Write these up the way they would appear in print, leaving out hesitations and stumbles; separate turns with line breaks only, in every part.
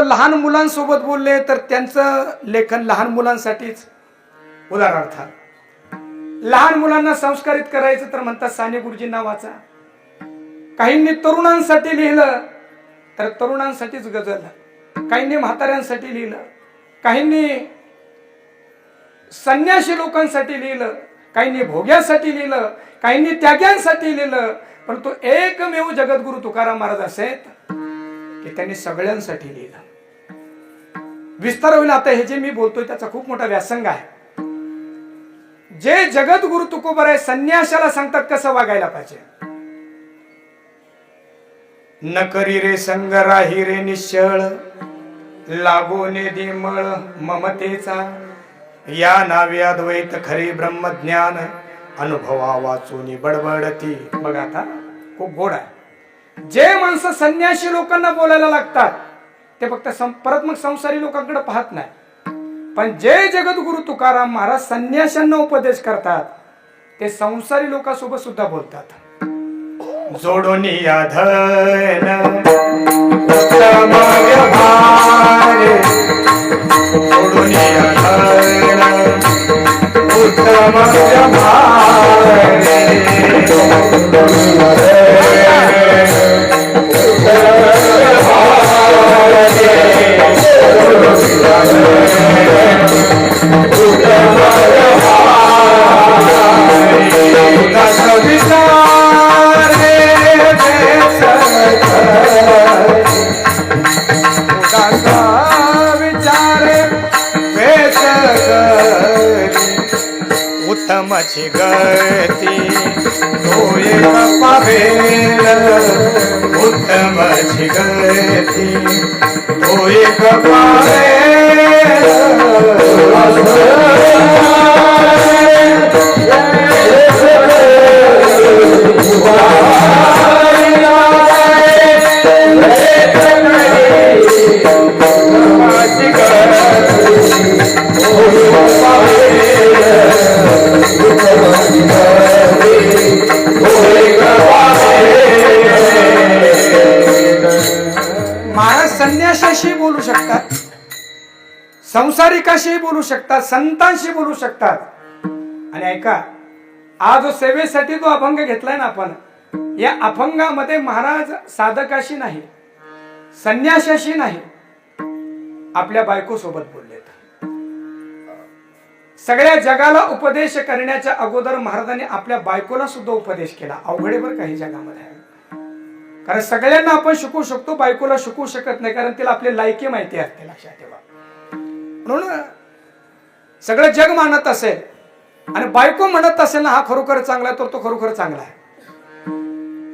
लहान मुलांसोबत बोलले तर त्यांचं लेखन लहान मुलांसाठीच. उदाहरणार्थ लहान मुलांना संस्कारित करायचं तर म्हणतात साने गुरुजींना वाचा. काहींनी तरुणांसाठी लिहिलं तर तरुणांसाठीच गझल, काहींनी म्हाताऱ्यांसाठी लिहिलं, काहींनी संन्यासी लोकांसाठी लिहिलं, काहींनी भोग्यासाठी लिहिलं, काहींनी त्याग्यांसाठी लिहिलं. परंतु एकमेव जगद्गुरु तुकाराम महाराज असे की त्यांनी सगळ्यांसाठी लिहिलं. विस्तार होईल आता. हे जे मी बोलतोय त्याचा खूप मोठा व्यासंग आहे. जे जगद्गुरु तुकोबर आहे संन्याशाला सांगतात कसं वागायला पाहिजे. न करी रे संग राही रे निश्चळ, लागो ने देमळ ममतेचा, या नावे अद्वैत खरी ब्रह्मज्ञान, अनुभवा वाचूनी बडबडती. बघा आता खूप गोड आहे. जे माणसं संन्यासी लोकांना बोलायला लागतात ते फक्त परत मग संसारी लोकांकडे पाहत नाही. पण जे जगद्गुरु तुकाराम महाराज संन्याशांना उपदेश करतात ते संसारी लोकांसोबत सुद्धा बोलतात. जोडून याधन उत्तम व्यवहार, जोडून याधन उत्तम व्यवहार, उत्तमची गती तो एक पावेल, उत्तमची गती तो एक पावेल. महाराज संन्याशाशी बोलू शकतात, संसारिकाशी बोलू शकतात, संतांशी बोलू शकतात. आणि ऐका, आज सेवेसाठी जो अभंग घेतलाय ना आपण, या अभंगामध्ये महाराज साधकाशी नाही, संन्याशाशी नाही, आपल्या बायको सोबत बोललेत. सगळ्या जगाला उपदेश करण्याच्या अगोदर महाराजांनी आपल्या बायकोला सुद्धा उपदेश केला. अवघडे बरं काही जगामध्ये. कारण सगळ्यांना आपण शिकवू शकतो, बायकोला शिकवू शकत नाही, कारण तिला आपली लायकी माहिती असते. लक्षात ठेवा. म्हणून सगळं जग मानत असेल आणि बायको म्हणत असेल ना हा खरोखर चांगला आहे, तर तो खरोखर चांगला आहे.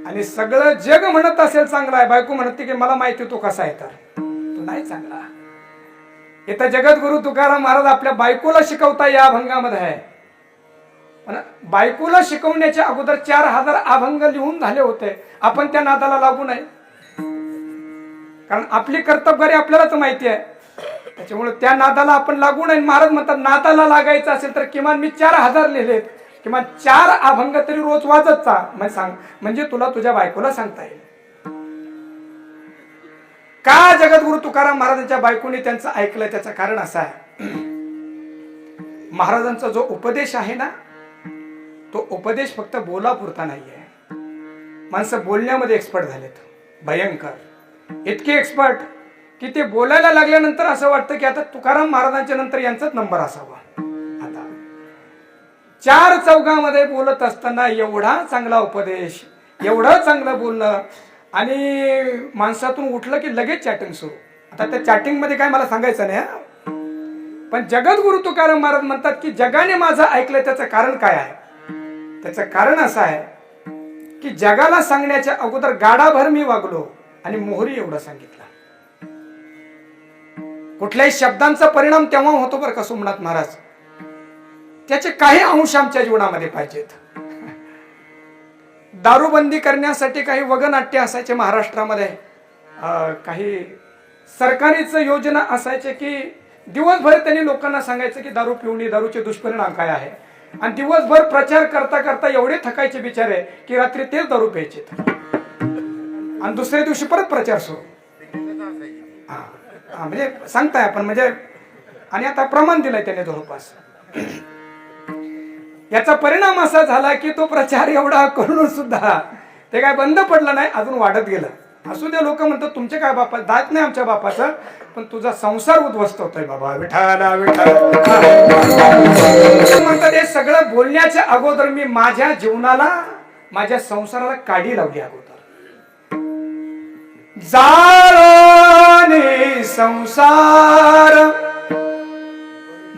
आणि सगळं जग म्हणत असेल चांगला आहे, बायको म्हणते की मला माहिती तो कसा आहे, तर तो नाही चांगला. इथं जगद्गुरु तुकाराम महाराज आपल्या बायकोला शिकवता या अभंगामध्ये आहे. पण बायकोला शिकवण्याच्या अगोदर 4000 अभंग लिहून झाले होते. आपण त्या नादाला लागू नये, कारण आपली कर्तबगारी आपल्यालाच माहिती आहे. त्याच्यामुळे त्या नादाला आपण लागू नये. महाराज म्हणतात नादाला लागायचं असेल तर किमान मी 4000 लिहिलेत, किमान 4 अभंग तरी रोज वाजत चा. म्हणजे तुला तुझ्या बायकोला सांगता येईल. का जगद्गुरु तुकाराम महाराजांच्या बायकोने त्यांचं ऐकलं, त्याचं कारण असं आहे, महाराजांचा जो उपदेश आहे ना, तो उपदेश फक्त बोलापुरता नाहीये. माणसं बोलण्यामध्ये एक्सपर्ट झालेत, भयंकर. इतके एक्सपर्ट की ते बोलायला लागल्यानंतर असं वाटतं की आता तुकाराम महाराजांच्या नंतर यांचाच नंबर असावा. आता 4 चौघामध्ये बोलत असताना एवढा चांगला उपदेश, एवढं चांगलं बोलणं, आणि माणसातून उठलं की लगेच चॅटिंग सुरू. आता त्या चॅटिंग मध्ये काय मला सांगायचं नाही, पण जगद्गुरु तुकाराम महाराज म्हणतात की जगाने माझं ऐकलं त्याचं कारण काय आहे. त्याचं कारण असं आहे की जगाला सांगण्याच्या अगोदर गाडाभर मी वागलो आणि मोहरी एवढं सांगितलं. कुठल्याही शब्दांचा परिणाम तेव्हा होतो बरं का सोमनाथ महाराज, त्याचे काही अंश आमच्या जीवनामध्ये पाहिजेत. दारूबंदी करण्यासाठी काही वगनाट्य असायचे महाराष्ट्रामध्ये, काही सरकारीच योजना असायचे की दिवसभर त्यांनी लोकांना सांगायचं की दारू पिऊ नये, दारूचे दुष्परिणाम काय आहे, आणि दिवसभर प्रचार करता करता एवढे थकायचे बिचारे की रात्री तेच दारू प्यायचे आणि दुसऱ्या दिवशी परत प्रचार सुरू. म्हणजे सांगताय आपण म्हणजे, आणि आता प्रमाण दिलंय त्याने जवळपास. याचा परिणाम असा झाला की तो प्रचार एवढा करून सुद्धा ते काय बंद पडलं नाही, अजून वाढत गेलं. असू दे, लोक म्हणतात तुमचे काय बापा दात नाही आमच्या बापाचं, पण तुझा संसार उद्ध्वस्त होतोय बाबा. विठाला विठाला म्हणतात. हे सगळं बोलण्याच्या अगोदर मी माझ्या जीवनाला, माझ्या संसाराला काढी लावली अगोदर. जाळणे संसार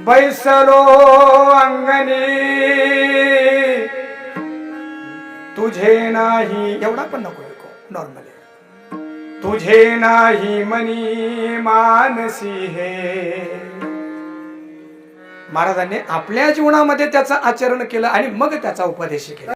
बैसलो अंगणी, तुझे नाही, एवढा पण नको नॉर्मल, तुझे नाही मनी मानसी हे. महाराजांनी आपल्या जीवनामध्ये त्याचं आचरण केलं आणि मग त्याचा उपदेश केला.